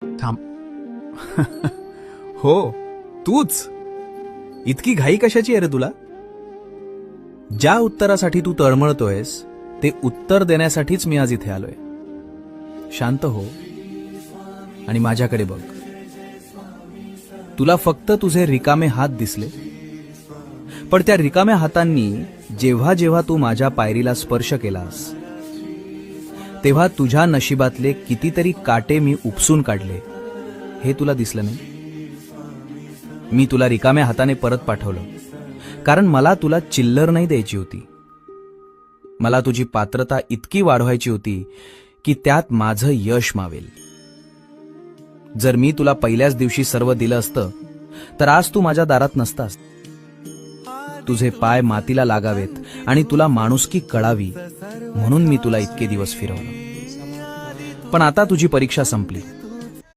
थांब. हो, तूच. इतकी घाई कशाची आहे रे तुला? ज्या उत्तरासाठी तू तळमळतोयस ते उत्तर देण्यासाठीच मी आज इथे आलोय. शांत हो आणि माझ्याकडे बघ. तुला फक्त तुझे रिकामे हात दिसले, पण त्या रिकाम्या हातांनी जेव्हा जेव्हा तू माझ्या पायरीला स्पर्श केलास तेव्हा तुझ्या नशिबातले कितीतरी काटे मी उपसून काढले. हे तुला दिसलं नाही? मी तुला रिकाम्या हाताने परत पाठवलं, कारण मला तुला चिल्लर नाही द्यायची होती. मला तुझी पात्रता इतकी वाढवायची होती की त्यात माझं यश मावेल. जर मी तुला पहिल्याच दिवशी सर्व दिलं असतं तर आज तू माझ्या दारात नसतास. तुझे पाय मातीला लागावेत आणि तुला माणुसकी कळावी म्हणून मी तुला इतके दिवस फिरवलं. पण आता तुझी परीक्षा संपली.